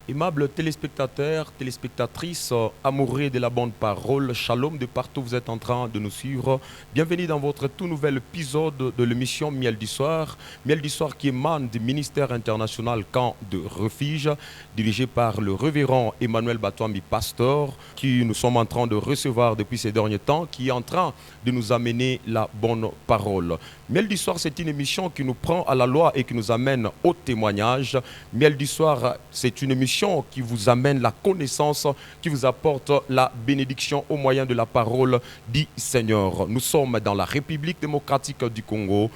Aimables téléspectateurs, téléspectatrices, amoureux de la bonne parole, shalom de partout où vous êtes en train de nous suivre. Bienvenue dans votre tout nouvel épisode de l'émission Miel du Soir. Miel du Soir qui émane du ministère international Camp de Refuge, dirigé par le révérend Emmanuel Batouambi, pasteur, qui nous sommes en train de recevoir depuis ces derniers temps, qui est en train de nous amener la bonne parole. Miel du Soir, c'est une émission qui nous prend à la loi et qui nous amène au témoignage. Miel du Soir, c'est une émission qui vous amène la connaissance, qui vous apporte la bénédiction au moyen de la parole du Seigneur. Nous sommes dans la République démocratique du Congo,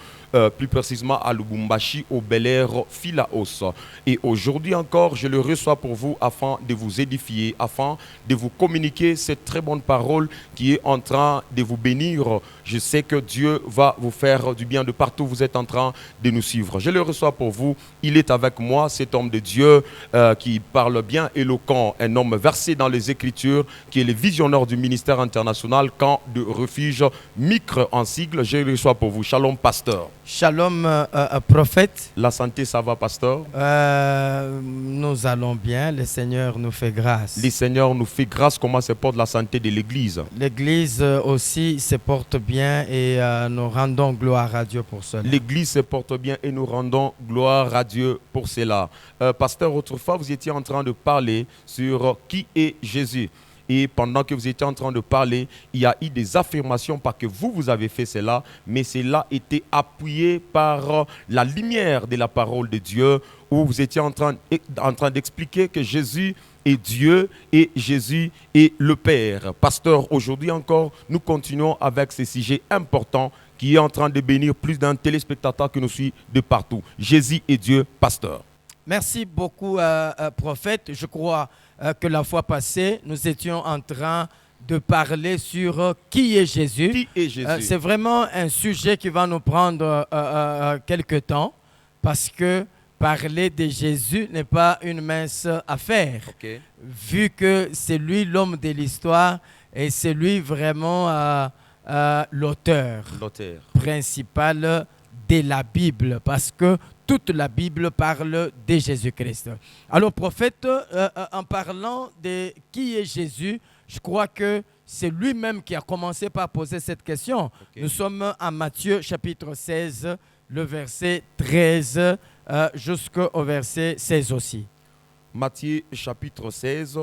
plus précisément à Lubumbashi, au Bel-Air, Philaos. Et aujourd'hui encore, je le reçois pour vous afin de vous édifier, afin de vous communiquer cette très bonne parole qui est en train de vous bénir. Je sais que Dieu va vous faire du bien de partout où vous êtes en train de nous suivre. Je le reçois pour vous. Il est avec moi, cet homme de Dieu qui parle bien, éloquent, un homme versé dans les Écritures, qui est le visionnaire du ministère international Camp de Refuge, MICRE en sigle. Je le reçois pour vous. Shalom, pasteur. Shalom, prophète. La santé, ça va, pasteur? Nous allons bien, le Seigneur nous fait grâce. Le Seigneur nous fait grâce. Comment se porte la santé de l'Église? L'Église aussi se porte bien et nous rendons gloire à Dieu pour cela. L'Église se porte bien et nous rendons gloire à Dieu pour cela. Pasteur, autrefois, vous étiez en train de parler sur qui est Jésus. Et pendant que vous étiez en train de parler, il y a eu des affirmations, pas que vous avez fait cela, mais cela était appuyé par la lumière de la parole de Dieu, où vous étiez en train d'expliquer que Jésus est Dieu et Jésus est le Père. Pasteur, aujourd'hui encore, nous continuons avec ce sujet important qui est en train de bénir plus d'un téléspectateur qui nous suit de partout. Jésus est Dieu, pasteur. Merci beaucoup, prophète. Je crois que la fois passée, nous étions en train de parler sur qui est Jésus. Qui est Jésus? C'est vraiment un sujet qui va nous prendre quelque temps parce que parler de Jésus n'est pas une mince affaire. Okay. Vu que c'est lui l'homme de l'histoire et c'est lui vraiment l'auteur principal de la Bible, parce que toute la Bible parle de Jésus-Christ. Alors, prophète, en parlant de qui est Jésus, je crois que c'est lui-même qui a commencé par poser cette question. Okay. Nous sommes en Matthieu chapitre 16, le verset 13 jusqu'au verset 16 aussi. Matthieu chapitre 16,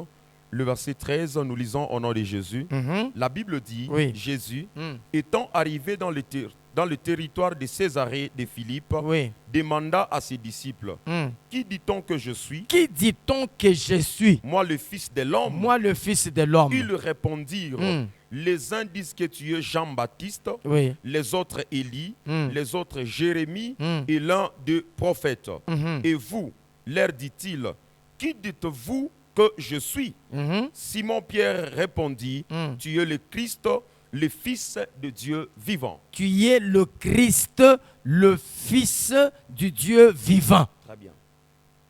le verset 13, nous lisons au nom de Jésus. La Bible dit, oui. Jésus, étant arrivé dans le territoire de Césarée de Philippe, oui. demanda à ses disciples, qui dit-on que je suis? Qui dit-on que je suis? Moi, le Fils de l'homme. Moi, le Fils de l'homme. Ils répondirent, les uns disent que tu es Jean-Baptiste, oui. les autres Élie, les autres Jérémie et l'un des prophètes. Et vous, leur dit-il, qui dites-vous que je suis? Simon-Pierre répondit, tu es le Christ, le Fils de Dieu vivant. Tu es le Christ, le Fils du Dieu vivant. Très bien.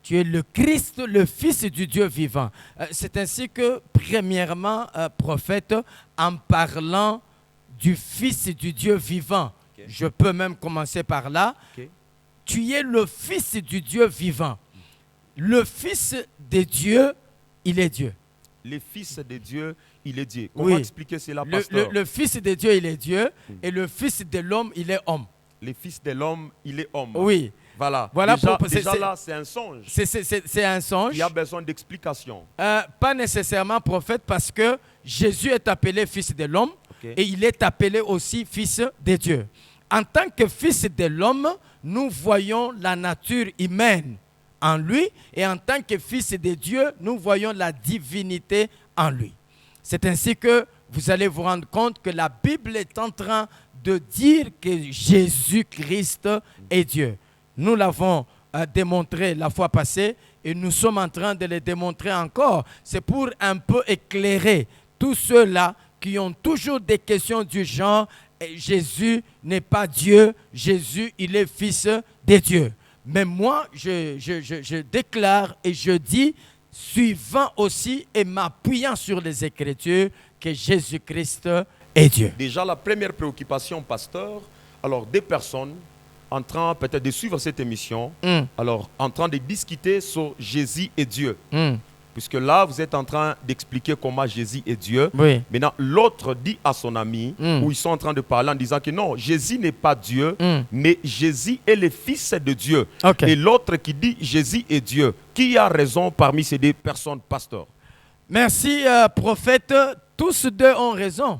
Tu es le Christ, le Fils du Dieu vivant. C'est ainsi que, premièrement, prophète, en parlant du Fils du Dieu vivant, okay. Je peux même commencer par là. Okay. Tu es le Fils du Dieu vivant. Le Fils de Dieu, il est Dieu. Le Fils de Dieu, il est Dieu. Comment expliquer cela, pasteur? Le Fils de Dieu, il est Dieu, et le Fils de l'homme, il est homme. Le Fils de l'homme, il est homme. Oui. Voilà. Déjà là, c'est un songe. C'est un songe. Il y a besoin d'explication. Pas nécessairement, prophète, parce que Jésus est appelé Fils de l'homme, okay. Et il est appelé aussi Fils de Dieu. En tant que Fils de l'homme, nous voyons la nature humaine en lui, et en tant que Fils de Dieu, nous voyons la divinité en lui. C'est ainsi que vous allez vous rendre compte que la Bible est en train de dire que Jésus-Christ est Dieu. Nous l'avons démontré la fois passée et nous sommes en train de le démontrer encore. C'est pour un peu éclairer tous ceux-là qui ont toujours des questions du genre « Jésus n'est pas Dieu, Jésus, il est Fils de Dieu ». Mais moi, je déclare et je dis, suivant aussi et m'appuyant sur les Écritures, que Jésus-Christ est Dieu. Déjà, la première préoccupation, pasteur, alors des personnes en train peut-être de suivre cette émission, alors en train de discuter sur Jésus et Dieu. Puisque là, vous êtes en train d'expliquer comment Jésus est Dieu. Oui. Maintenant, l'autre dit à son ami, où ils sont en train de parler en disant que non, Jésus n'est pas Dieu, mais Jésus est le Fils de Dieu. Okay. Et l'autre qui dit Jésus est Dieu. Qui a raison parmi ces deux personnes, pasteur? Merci, prophète. Tous deux ont raison.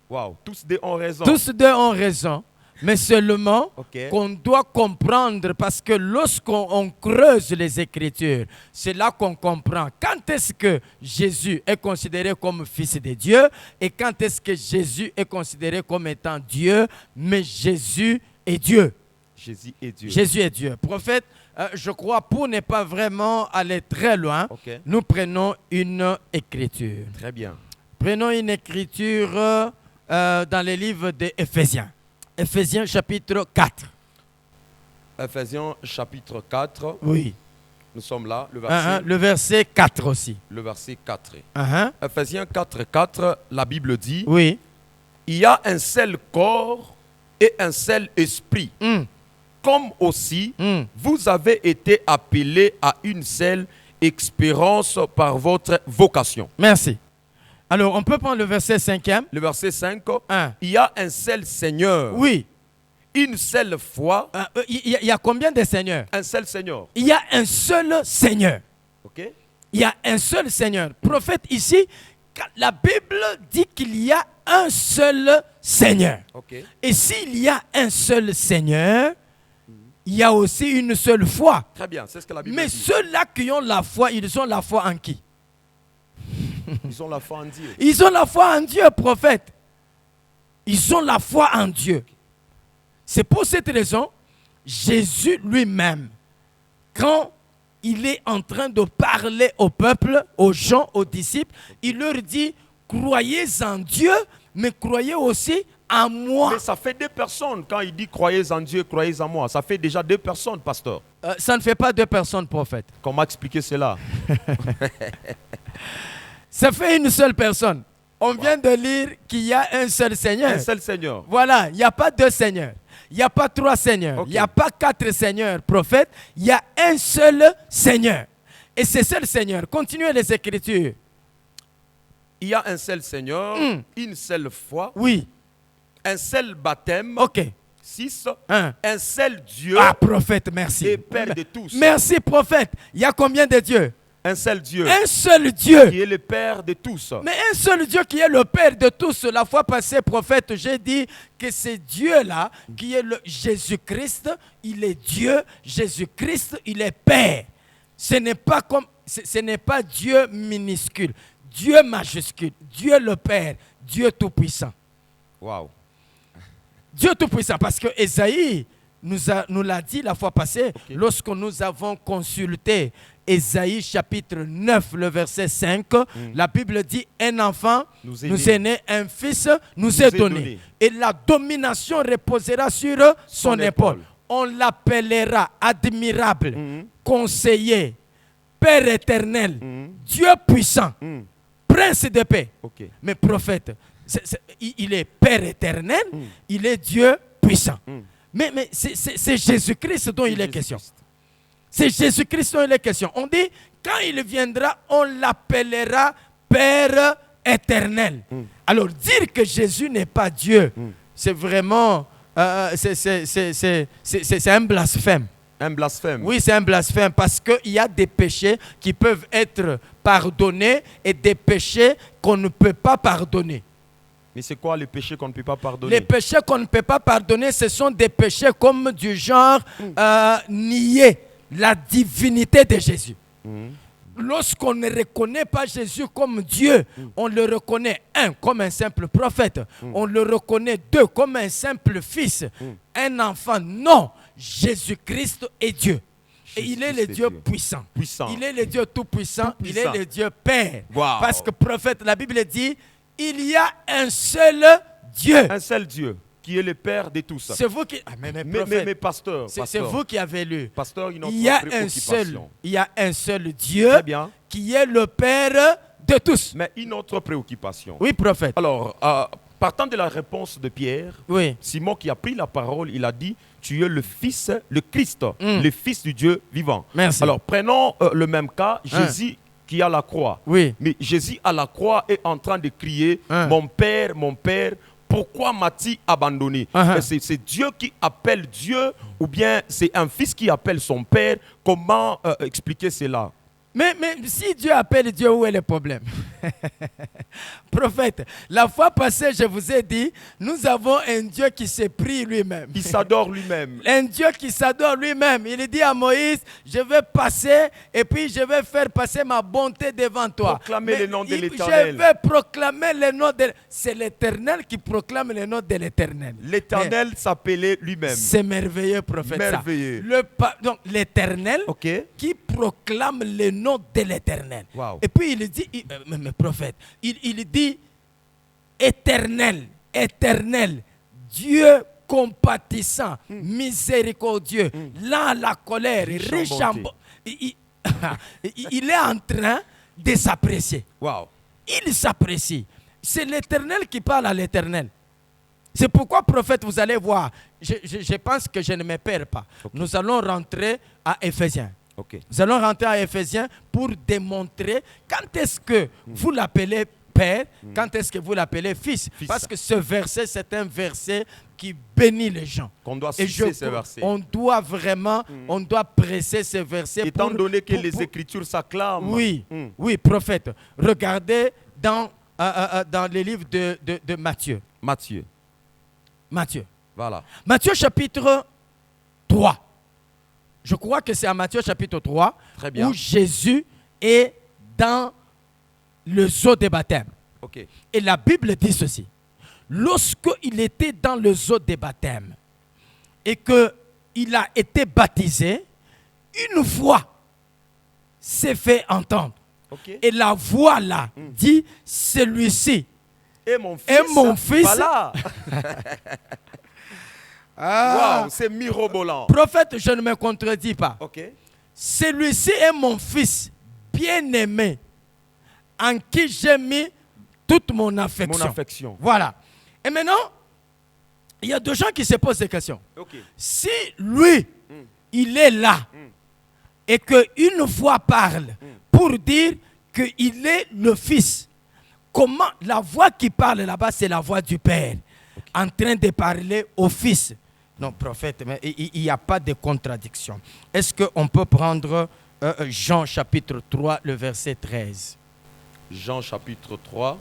Wow, tous deux ont raison. Tous deux ont raison. Mais seulement Ok. qu'on doit comprendre, parce que lorsqu'on creuse les Écritures, c'est là qu'on comprend quand est-ce que Jésus est considéré comme Fils de Dieu et quand est-ce que Jésus est considéré comme étant Dieu, mais Jésus est Dieu. Jésus est Dieu. Jésus est Dieu. Prophète, je crois, pour ne pas vraiment aller très loin, Ok. nous prenons une écriture. Très bien. Prenons une écriture dans les livres d'Éphésiens. Éphésiens chapitre 4. Ephésiens chapitre 4. Oui. Nous sommes là, le verset, Le verset 4 aussi. le verset 4. Uh-huh. Ephésiens 4, 4, la Bible dit, Oui. il y a un seul corps et un seul esprit. Comme aussi, vous avez été appelés à une seule expérience par votre vocation. Merci. Alors, on peut prendre le verset 5e. Le verset 5, Un. il y a un seul Seigneur, Oui. une seule foi, Il y a combien de seigneurs? un seul Seigneur. Il y a un seul Seigneur. Ok? Il y a un seul Seigneur. Prophète, ici, la Bible dit qu'il y a un seul Seigneur. Ok. Et s'il y a un seul Seigneur, il y a aussi une seule foi. Très bien, c'est ce que la Bible Mais dit. ceux-là qui ont la foi, ils ont la foi en qui? Ils ont la foi en Dieu. Ils ont la foi en Dieu, prophète. Ils ont la foi en Dieu. C'est pour cette raison, Jésus lui-même, quand il est en train de parler au peuple, aux gens, aux disciples, il leur dit, croyez en Dieu, mais croyez aussi en moi. Mais ça fait deux personnes. Quand il dit croyez en Dieu, croyez en moi, ça fait déjà deux personnes, pasteur. Ça ne fait pas deux personnes, prophète. Comment expliquer cela? Ça fait une seule personne. On vient de lire qu'il y a un seul Seigneur. Un seul Seigneur. Voilà, il n'y a pas deux seigneurs. Il n'y a pas trois seigneurs. Il n'y a pas quatre seigneurs, prophètes. Il y a un seul Seigneur. Et ce seul Seigneur, continuez les Écritures. Il y a un seul Seigneur, une seule foi, Oui, un seul baptême, ok. 6, Un. un seul Dieu Ah, prophète, merci. et Père de tous. Merci, prophète. Il y a combien de dieux? Un seul Dieu Un seul Dieu. qui est le Père de tous. Mais un seul Dieu qui est le Père de tous. La fois passée, prophète, j'ai dit que c'est Dieu-là qui est le Jésus-Christ. Il est Dieu. Jésus-Christ, il est Père. Ce n'est pas comme, ce n'est pas Dieu minuscule. Dieu majuscule. Dieu le Père. Dieu tout-puissant. Waouh. Dieu tout-puissant. Parce que Ésaïe nous l'a dit la fois passée, lorsque nous avons consulté Ésaïe chapitre 9, le verset 5, la Bible dit, un enfant nous est né, un fils nous est donné. Et la domination reposera sur son épaule. On l'appellera admirable, conseiller, Père éternel, Dieu puissant, prince de paix. Mais prophète, il est Père éternel, il est Dieu puissant. Mais c'est Jésus-Christ dont il est question. C'est Jésus-Christ dont il est question. On dit, quand il viendra, on l'appellera Père éternel. Alors, dire que Jésus n'est pas Dieu, c'est vraiment, c'est un blasphème. Un blasphème. Oui, c'est un blasphème parce qu'il y a des péchés qui peuvent être pardonnés et des péchés qu'on ne peut pas pardonner. Mais c'est quoi les péchés qu'on ne peut pas pardonner? Les péchés qu'on ne peut pas pardonner, ce sont des péchés comme du genre nier la divinité de Jésus. Lorsqu'on ne reconnaît pas Jésus comme Dieu, on le reconnaît, un, comme un simple prophète. On le reconnaît, deux, comme un simple fils. Un enfant, non. Jésus-Christ est Dieu. Et il est le Dieu puissant. Il est le Dieu tout-puissant. Il est le Dieu Père. Wow. Parce que prophète, la Bible dit, il y a un seul Dieu. Un seul Dieu qui est le Père de tous. C'est vous qui... mais pasteur, c'est vous qui avez lu. Pasteur, Il y a un seul Dieu qui est le Père de tous. Mais une autre préoccupation. Oui, prophète. Alors, partant de la réponse de Pierre, oui. Simon qui a pris la parole, il a dit, tu es le Fils, le Christ, le Fils du Dieu vivant. Merci. Alors, prenons le même cas, Jésus qui est à la croix. Oui. Mais Jésus à la croix est en train de crier, mon Père, pourquoi m'as-tu abandonné? C'est Dieu qui appelle Dieu ou bien c'est un fils qui appelle son Père? Comment expliquer cela? Mais si Dieu appelle Dieu, où est le problème? Prophète, la fois passée, je vous ai dit, nous avons un Dieu qui s'est pris lui-même. Il s'adore lui-même. Un Dieu qui s'adore lui-même. Il dit à Moïse, je vais passer et puis je vais faire passer ma bonté devant toi. Proclamer le nom de l'Éternel. Je vais proclamer le nom de... C'est l'Éternel qui proclame le nom de l'Éternel. L'Éternel s'appelait lui-même. C'est merveilleux, prophète. Merveilleux. Donc l'Éternel qui proclame le nom de l'Éternel. Wow. Et puis il dit, mais prophète, il dit éternel, éternel, Dieu compatissant, miséricordieux, lent à la colère, riche en il est en train de s'apprécier. Wow. Il s'apprécie. C'est l'Éternel qui parle à l'Éternel. C'est pourquoi, prophète, vous allez voir, je pense que je ne me perds pas. Nous allons rentrer à Éphésiens. Nous allons rentrer à Éphésiens pour démontrer quand est-ce que vous l'appelez Père, quand est-ce que vous l'appelez Fils. Parce que ce verset, c'est un verset qui bénit les gens. Qu'on doit citer ce verset. On doit vraiment, on doit presser ce verset. Étant donné que les Écritures s'acclament. Oui, oui, prophète. Regardez dans les livres de Matthieu. Matthieu. Voilà. Matthieu chapitre 3. Je crois que c'est à Matthieu chapitre 3 où Jésus est dans le seau de baptême. Et la Bible dit ceci. Lorsqu'il était dans le seau de baptême et qu'il a été baptisé, une voix s'est fait entendre. Et la voix là dit, celui-ci est mon fils. Voilà. Wow, c'est mirobolant. Prophète, je ne me contredis pas. Celui-ci est mon fils bien-aimé en qui j'ai mis toute mon affection. Voilà. Et maintenant, il y a deux gens qui se posent des questions. Si lui, il est là et qu'une voix parle pour dire qu'il est le fils, comment la voix qui parle là-bas, c'est la voix du Père en train de parler au fils. Non, prophète, mais il n'y a pas de contradiction. Est-ce qu'on peut prendre Jean chapitre 3, le verset 13? Jean chapitre 3,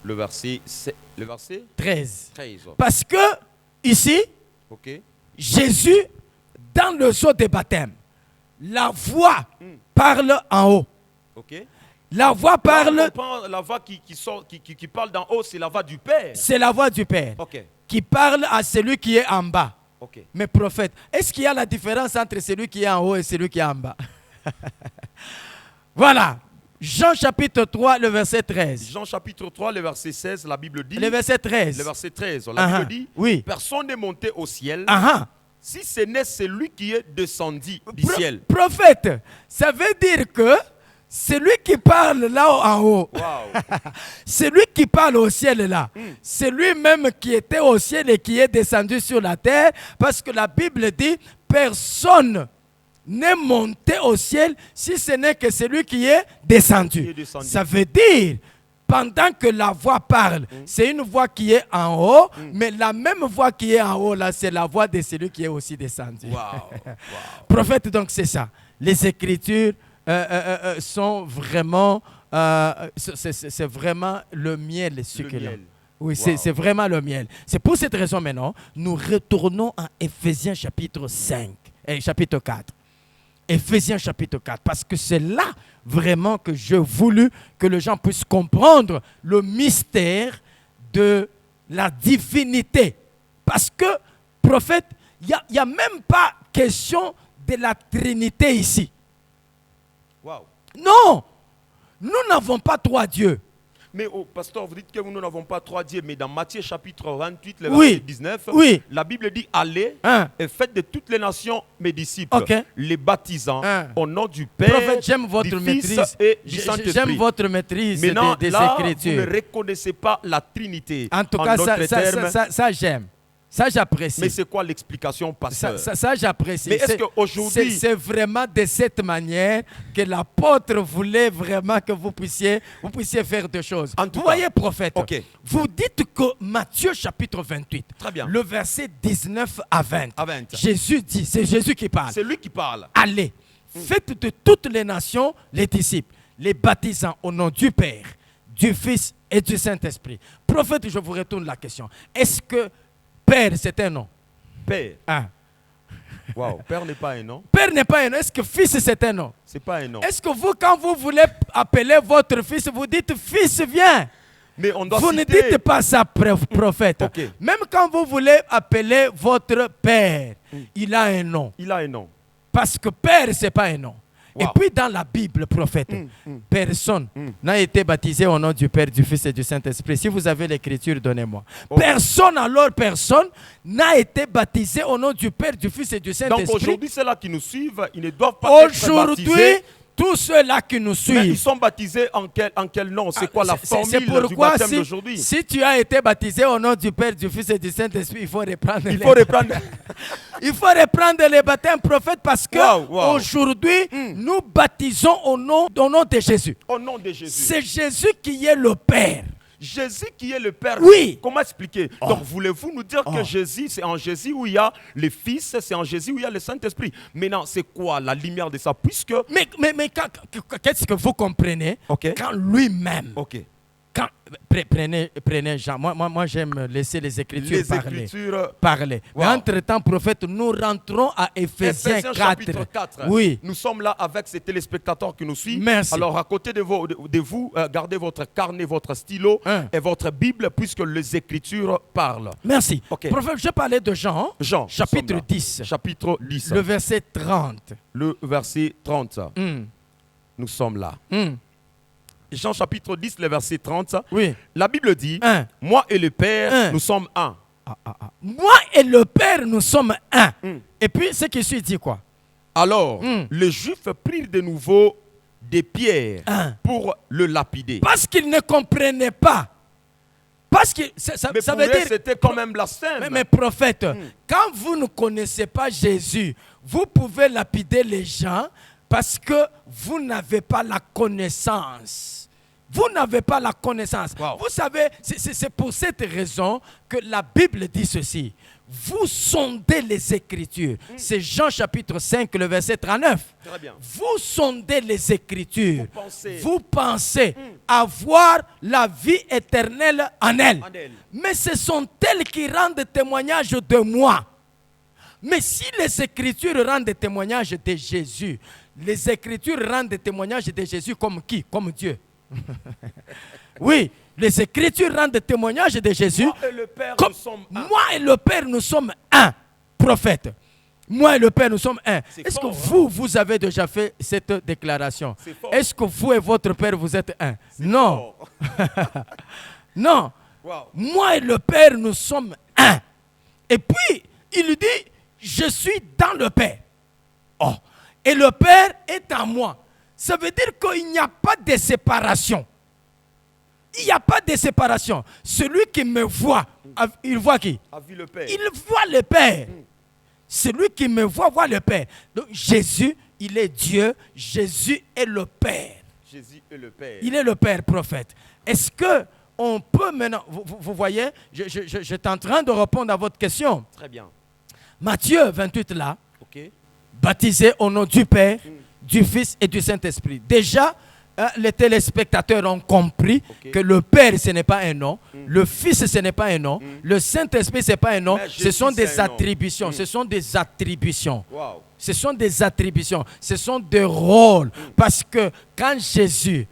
le verset 13. Parce que ici, Jésus, dans le seau de baptême, la voix parle en haut. La voix parle... La voix qui parle d'en haut, c'est la voix du Père. C'est la voix du Père. Qui parle à celui qui est en bas. Mais prophète, est-ce qu'il y a la différence entre celui qui est en haut et celui qui est en bas? Voilà. Jean chapitre 3, le verset 13. Jean chapitre 3, le verset 16, la Bible dit... Le verset 13. Le verset 13, la Bible dit... Personne n'est monté au ciel... Si ce n'est celui qui est descendu du ciel. Prophète, ça veut dire que c'est lui qui parle là en haut. C'est lui qui parle au ciel là. C'est lui-même qui était au ciel et qui est descendu sur la terre. Parce que la Bible dit, personne n'est monté au ciel si ce n'est que celui qui est descendu. Ça veut dire, pendant que la voix parle, c'est une voix qui est en haut, mais la même voix qui est en haut là, c'est la voix de celui qui est aussi descendu. Prophète, donc c'est ça. Les Écritures sont vraiment, c'est vraiment le miel succulent. Oui, c'est vraiment le miel. C'est pour cette raison maintenant, nous retournons à Éphésiens chapitre 5, chapitre 4. Éphésiens chapitre 4, parce que c'est là vraiment que j'ai voulu que les gens puissent comprendre le mystère de la divinité. Parce que, prophète, il n'y a même pas question de la Trinité ici. Non, nous n'avons pas trois dieux. Mais, pasteur, vous dites que nous n'avons pas trois dieux, mais dans Matthieu chapitre 28, le verset 19, la Bible dit, allez et faites de toutes les nations mes disciples, les baptisant au nom du Père, prophète, j'aime votre du maîtrise. Fils et du Saint-Esprit. J'aime votre maîtrise des là, Écritures. Vous ne reconnaissez pas la Trinité. En tout cas, ça j'aime. Ça, j'apprécie. Mais c'est quoi l'explication, pasteur? Ça, j'apprécie. Mais est-ce qu'aujourd'hui... C'est vraiment de cette manière que l'apôtre voulait vraiment que vous puissiez faire des choses. Vous voyez, prophète, vous dites que Matthieu chapitre 28, très bien, le verset 19 à 20, Jésus dit, c'est Jésus qui parle. C'est lui qui parle. Allez, faites de toutes les nations les disciples, les baptisant au nom du Père, du Fils et du Saint-Esprit. Prophète, je vous retourne la question. Est-ce que Père, c'est un nom? Père. Ah. Wow. Père n'est pas un nom. Père n'est pas un nom. Est-ce que Fils, c'est un nom? C'est pas un nom. Est-ce que vous, quand vous voulez appeler votre fils, vous dites Fils, viens? Mais on doit vous citer... ne dites pas ça, prophète. Même quand vous voulez appeler votre Père, il a un nom. Il a un nom. Parce que Père, ce n'est pas un nom. Wow. Et puis dans la Bible, prophète, personne n'a été baptisé au nom du Père, du Fils et du Saint-Esprit. Si vous avez l'écriture, donnez-moi. Personne n'a été baptisé au nom du Père, du Fils et du Saint-Esprit. Donc aujourd'hui, ceux-là qui nous suivent, ils ne doivent pas être baptisés. Tous ceux-là qui nous suivent. Mais ils sont baptisés en quel nom? C'est quoi la formule du baptême d'aujourd'hui? Si tu as été baptisé au nom du Père, du Fils et du Saint-Esprit, il faut reprendre il faut reprendre les baptêmes, prophète, parce que aujourd'hui, nous baptisons au nom de Jésus. Au nom de Jésus. C'est Jésus qui est le Père. Jésus qui est le Père. Oui. Comment expliquer? Donc voulez-vous nous dire que Jésus, c'est en Jésus où il y a le Fils, c'est en Jésus où il y a le Saint-Esprit? Maintenant, c'est quoi la lumière de ça? Puisque... Mais qu'est-ce que vous comprenez? Quand lui-même... Prenez Jean. Moi j'aime laisser les Écritures parler. Wow. Mais entre-temps, prophète, nous rentrons à Éphésiens 4. Chapitre 4. Oui. Nous sommes là avec ces téléspectateurs qui nous suivent. Merci. Alors à côté de vous, gardez votre carnet, votre stylo et votre Bible, puisque les Écritures parlent. Merci. Prophète, je parlais de Jean. Chapitre 10. Chapitre 10. Le verset 30. Le verset 30. Nous sommes là. Jean chapitre 10, le verset 30. Oui. La Bible dit, moi et le Père, nous sommes un. Moi et le Père, nous sommes un. Et puis, ce qui suit dit quoi? Alors, les Juifs prirent de nouveau des pierres pour le lapider. Parce qu'ils ne comprenaient pas. Parce que ça veut dire... c'était quand même blasphème. Mais prophète, quand vous ne connaissez pas Jésus, vous pouvez lapider les gens parce que vous n'avez pas la connaissance. Vous n'avez pas la connaissance. Wow. Vous savez, c'est pour cette raison que la Bible dit ceci. Vous sondez les Écritures. C'est Jean chapitre 5, le verset 39. Très bien. Vous sondez les Écritures. Vous pensez avoir la vie éternelle en elles. Mais ce sont elles qui rendent témoignage de moi. Mais si les Écritures rendent témoignage de Jésus, les Écritures rendent témoignage de Jésus comme qui? Comme Dieu. Oui, les Écritures rendent témoignage de Jésus. Moi et le Père, nous sommes un. Moi et le Père, nous sommes un, prophète. Moi et le Père, nous sommes un. Est-ce que vous avez déjà fait cette déclaration? Est-ce que vous et votre Père, vous êtes un? Non. Non. Wow. Moi et le Père, nous sommes un. Et puis, il dit, je suis dans le Père. Oh. Et le Père est en moi. Ça veut dire qu'il n'y a pas de séparation. Il n'y a pas de séparation. Celui qui me voit, il voit qui? Le Père. Il voit le Père. Celui qui me voit le Père. Donc Jésus, il est Dieu. Jésus est le Père. Jésus est le Père. Il est le Père, prophète. Est-ce qu'on peut maintenant... Vous voyez, je suis en train de répondre à votre question. Très bien. Matthieu 28 là. Baptisé au nom du Père, du Fils et du Saint-Esprit. Déjà, les téléspectateurs ont compris que le Père, ce n'est pas un nom, le Fils, ce n'est pas un nom, le Saint-Esprit, ce n'est pas un nom, ce sont des attributions, ce sont des attributions. Wow. Ce sont des attributions, ce sont des rôles. Parce que quand Jésus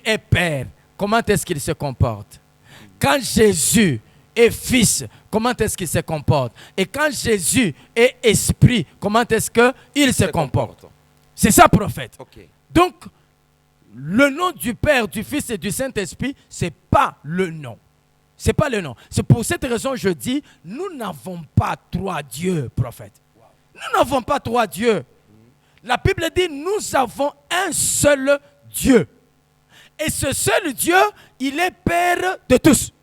est Père, comment est-ce qu'il se comporte? Quand Jésus est Fils, comment est-ce qu'il se comporte? Et quand Jésus est Esprit, comment est-ce qu'il se comporte? C'est ça, prophète. Donc, le nom du Père, du Fils et du Saint-Esprit, ce n'est pas le nom. Ce n'est pas le nom. C'est pour cette raison que je dis, nous n'avons pas trois dieux, prophète. Nous n'avons pas trois dieux. La Bible dit, nous avons un seul Dieu. Et ce seul Dieu, il est Père de tous.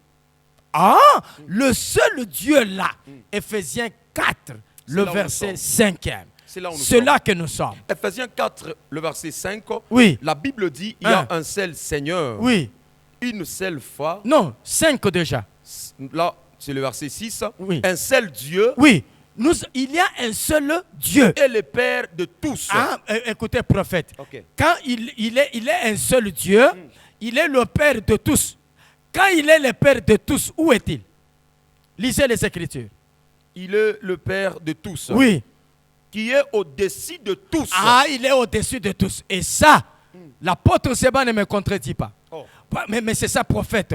Ah, le seul Dieu là. Éphésiens 4, le là où verset nous 5e. C'est là où nous C'est sommes. là que nous sommes. Ephésiens 4, le verset 5. Oui. La Bible dit il y a un seul Seigneur, Oui. une seule foi. Non, 5 déjà. Là, c'est le verset 6. Oui. Un seul Dieu Oui. Il y a un seul Dieu. et le Père de tous. Ah, écoutez, prophète. Ok. Quand il est un seul Dieu, il est le Père de tous. Quand il est le Père de tous, où est-il? Lisez les Écritures. Il est le Père de tous. Oui. Qui est au-dessus de tous. Ah, il est au-dessus de tous. Et ça, l'apôtre Séban ne me contredit pas. Oh. Mais c'est ça, prophète.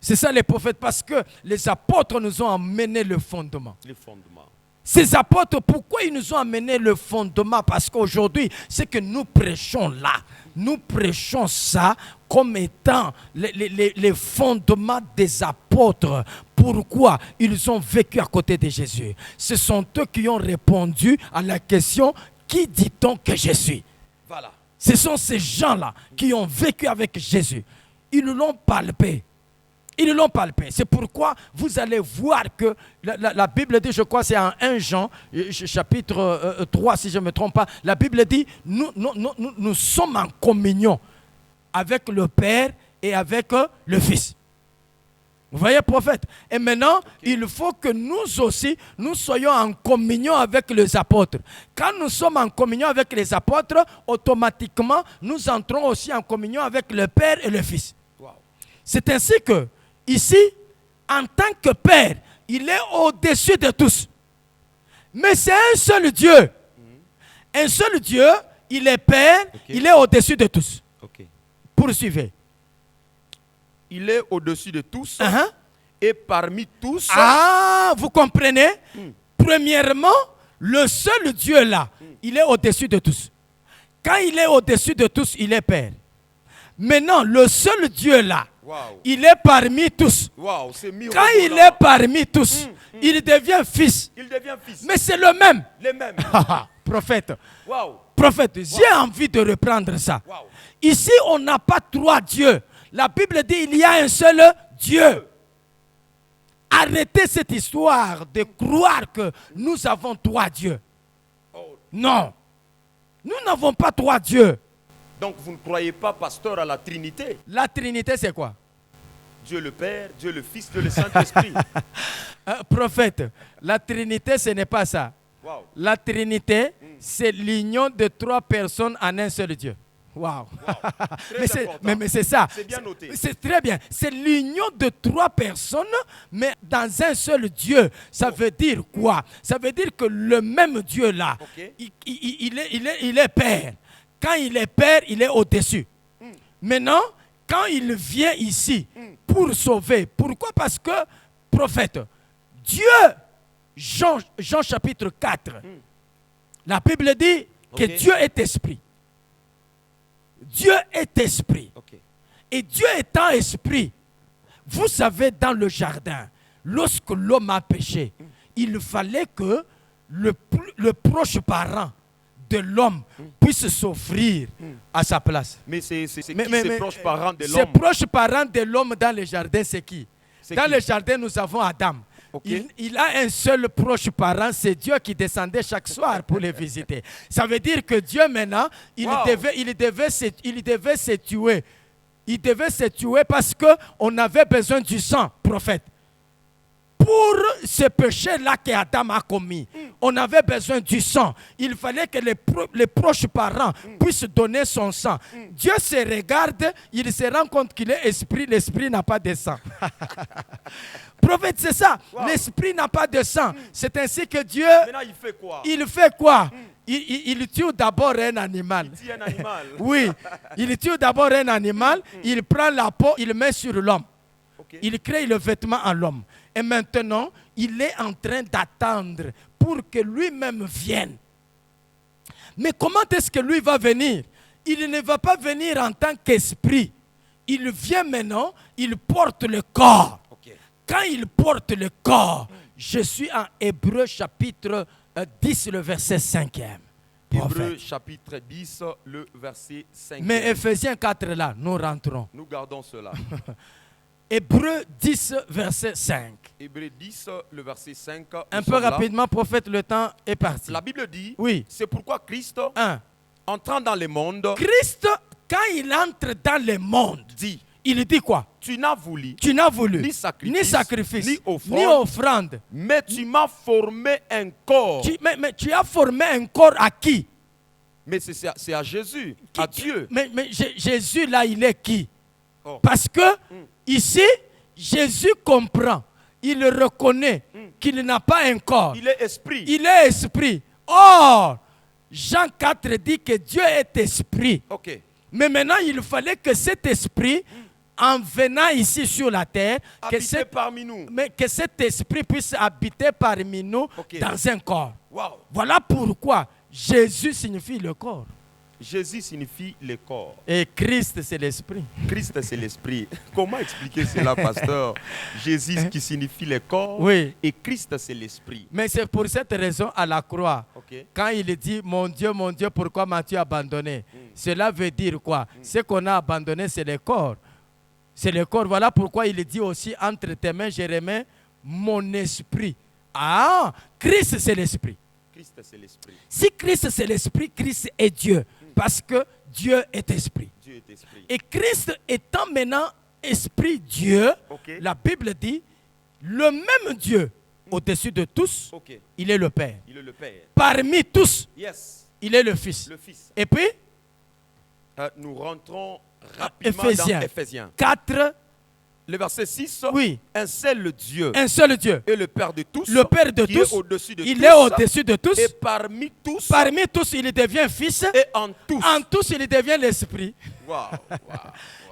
C'est ça, les prophètes, parce que les apôtres nous ont amené le fondement. Les fondements. Ces apôtres, pourquoi ils nous ont amené le fondement? Parce qu'aujourd'hui, ce que nous prêchons là, nous prêchons ça comme étant les fondements des apôtres. Pourquoi? Ils ont vécu à côté de Jésus. Ce sont eux qui ont répondu à la question « Qui dit-on que je suis ?» Voilà. Ce sont ces gens-là qui ont vécu avec Jésus. Ils l'ont palpé. Ils l'ont palpé. C'est pourquoi vous allez voir que la Bible dit, je crois c'est en 1 Jean, chapitre 3 si je ne me trompe pas, la Bible dit, nous sommes en communion avec le Père et avec le Fils. Vous voyez, prophète? Et maintenant, il faut que nous aussi, nous soyons en communion avec les apôtres. Quand nous sommes en communion avec les apôtres, automatiquement, nous entrons aussi en communion avec le Père et le Fils. Wow. C'est ainsi que, ici, en tant que Père, il est au-dessus de tous. Mais c'est un seul Dieu. Un seul Dieu, il est Père, il est au-dessus de tous. Ok. Poursuivez. Il est au-dessus de tous et parmi tous. Ah, vous comprenez? Premièrement, le seul Dieu là, il est au-dessus de tous. Quand il est au-dessus de tous, il est Père. Maintenant, le seul Dieu là, il est parmi tous. Wow, quand il est parmi tous, il devient fils. Il devient fils. Mais c'est le même. Les mêmes. Prophète. Wow. Prophète, j'ai envie de reprendre ça. Wow. Ici, on n'a pas trois dieux. La Bible dit il y a un seul Dieu. Arrêtez cette histoire de croire que nous avons trois dieux. Oh. Non. Nous n'avons pas trois dieux. Donc vous ne croyez pas, pasteur, à la Trinité? La Trinité, c'est quoi? Dieu le Père, Dieu le Fils, Dieu le Saint-Esprit. Prophète, la Trinité, ce n'est pas ça. Wow. La Trinité, c'est l'union de trois personnes en un seul Dieu. Wow. Mais c'est ça. C'est bien noté. C'est très bien. C'est l'union de trois personnes, mais dans un seul Dieu. Ça veut dire quoi? Ça veut dire que le même Dieu là, il est Père. Quand il est Père, il est au-dessus. Maintenant, quand il vient ici pour sauver, pourquoi? Parce que, prophète, Dieu, Jean chapitre 4, la Bible dit que Dieu est esprit. Dieu est esprit. Et Dieu étant esprit, vous savez, dans le jardin, lorsque l'homme a péché, il fallait que le proche parent de l'homme puisse s'offrir à sa place. Mais c'est ces proches parents de l'homme? Ces proches parents de l'homme dans le jardin, c'est qui? Dans le jardin, nous avons Adam. Il a un seul proche parent, c'est Dieu qui descendait chaque soir pour les visiter. Ça veut dire que Dieu maintenant, il devait se tuer. Il devait se tuer parce qu'on avait besoin du sang, prophète. Pour ce péché-là qu'Adam a commis, on avait besoin du sang. Il fallait que les proches parents puissent donner son sang. Dieu se regarde, il se rend compte qu'il est esprit, l'esprit n'a pas de sang. Prophète, c'est ça. L'esprit n'a pas de sang. C'est ainsi que Dieu... Maintenant, il fait quoi? Il fait quoi? Il tue d'abord un animal. Il tue un animal. Oui, il tue d'abord un animal, il prend la peau, il met sur l'homme. Il crée le vêtement en l'homme. Et maintenant, il est en train d'attendre pour que lui-même vienne. Mais comment est-ce que lui va venir? Il ne va pas venir en tant qu'esprit. Il vient maintenant, il porte le corps. Quand il porte le corps, je suis en Hébreu chapitre 10, le verset 5e. Hébreu chapitre 10, le verset 5e. Mais Éphésiens 4 là, nous rentrons. Nous gardons cela. Hébreux 10, verset 5. Hébreux 10, le verset 5. Un peu rapidement, prophète, le temps est parti. La Bible dit, oui. C'est pourquoi Christ, 1. entrant dans le monde, Christ, quand il entre dans le monde, dit, il dit quoi? Tu n'as voulu ni sacrifice, ni offrande, mais tu m'as formé un corps. Mais tu as formé un corps à qui? Mais c'est à Jésus, à Dieu. Mais Jésus, là, il est qui? Parce que ici, Jésus comprend, il reconnaît qu'il n'a pas un corps. Il est esprit. Il est esprit. Or, Jean 4 dit que Dieu est esprit. Okay. Mais maintenant, il fallait que cet esprit, en venant ici sur la terre, parmi nous. Mais que cet esprit puisse habiter parmi nous dans un corps. Wow. Voilà pourquoi Jésus signifie le corps. Jésus signifie le corps. Et Christ, c'est l'esprit. Christ, c'est l'esprit. Comment expliquer cela, pasteur? Jésus qui signifie le corps, oui. Et Christ, c'est l'esprit. Mais c'est pour cette raison, à la croix, quand il dit « Mon Dieu, pourquoi m'as-tu abandonné ?» Cela veut dire quoi? Ce qu'on a abandonné, c'est le corps. C'est le corps. Voilà pourquoi il dit aussi « Entre tes mains, je remets mon esprit. » Ah, Christ, c'est l'esprit. Christ, c'est l'esprit. Si Christ, c'est l'esprit, Christ est Dieu. Parce que Dieu est esprit. Dieu est esprit. Et Christ étant maintenant esprit Dieu, la Bible dit, le même Dieu, au-dessus de tous, il est le Père. Il est le Père. Parmi tous, il est le Fils. Le Fils. Et puis, nous rentrons rapidement dans Éphésiens 4, le verset 6, oui. Un seul Dieu et le Père de tous, le Père de qui tous, est au-dessus de il tous, est au-dessus de tous, et parmi tous, il devient Fils, et en tous, il devient l'Esprit. Wow.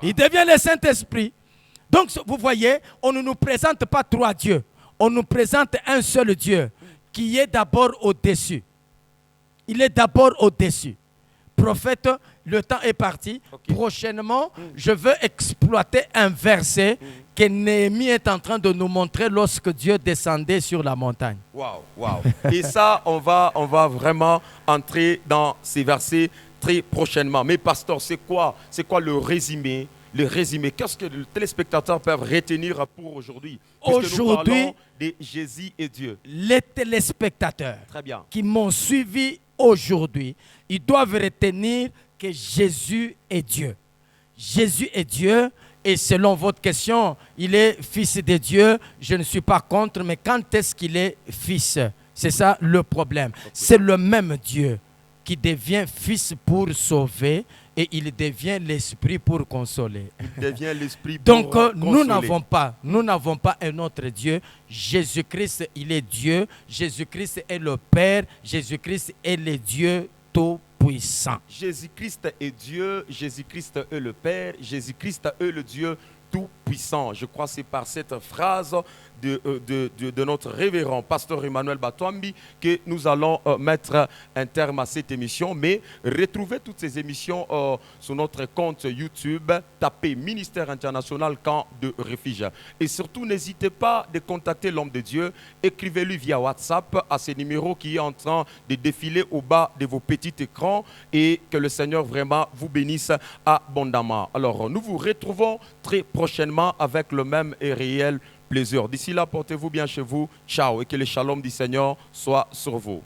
Il devient le Saint-Esprit. Donc, vous voyez, on ne nous présente pas trois dieux, on nous présente un seul Dieu qui est d'abord au-dessus. Il est d'abord au-dessus. Prophète, le temps est parti. Prochainement, je veux exploiter un verset que Néhémie est en train de nous montrer lorsque Dieu descendait sur la montagne. Wow. Et ça, on va vraiment entrer dans ces versets très prochainement. Mais pasteur, c'est quoi le résumé? Qu'est-ce que les téléspectateurs peuvent retenir pour aujourd'hui? Aujourd'hui, nous parlons de Jésus et Dieu. Les téléspectateurs très bien. Qui m'ont suivi aujourd'hui, ils doivent retenir que Jésus est Dieu. Jésus est Dieu et selon votre question, il est fils de Dieu. Je ne suis pas contre, mais quand est-ce qu'il est fils? C'est ça le problème. C'est le même Dieu qui devient fils pour sauver et il devient l'esprit pour consoler. Il devient l'esprit pour consoler. Donc nous n'avons pas un autre Dieu. Jésus-Christ, il est Dieu. Jésus-Christ est le Père. Jésus-Christ est le Dieu tout-puissant. Jésus-Christ est Dieu. Jésus-Christ est le Père. Jésus-Christ est le Dieu tout-puissant. Je crois que c'est par cette phrase de notre révérend pasteur Emmanuel Batouambi que nous allons mettre un terme à cette émission. Mais retrouvez toutes ces émissions sur notre compte YouTube. Tapez Ministère International Camp de Refuge. Et surtout, n'hésitez pas de contacter l'homme de Dieu. Écrivez-lui via WhatsApp à ce numéro qui est en train de défiler au bas de vos petits écrans et que le Seigneur vraiment vous bénisse abondamment. Alors, nous vous retrouvons très prochainement avec le même et réel plaisir. D'ici là, portez-vous bien chez vous. Ciao et que le shalom du Seigneur soit sur vous.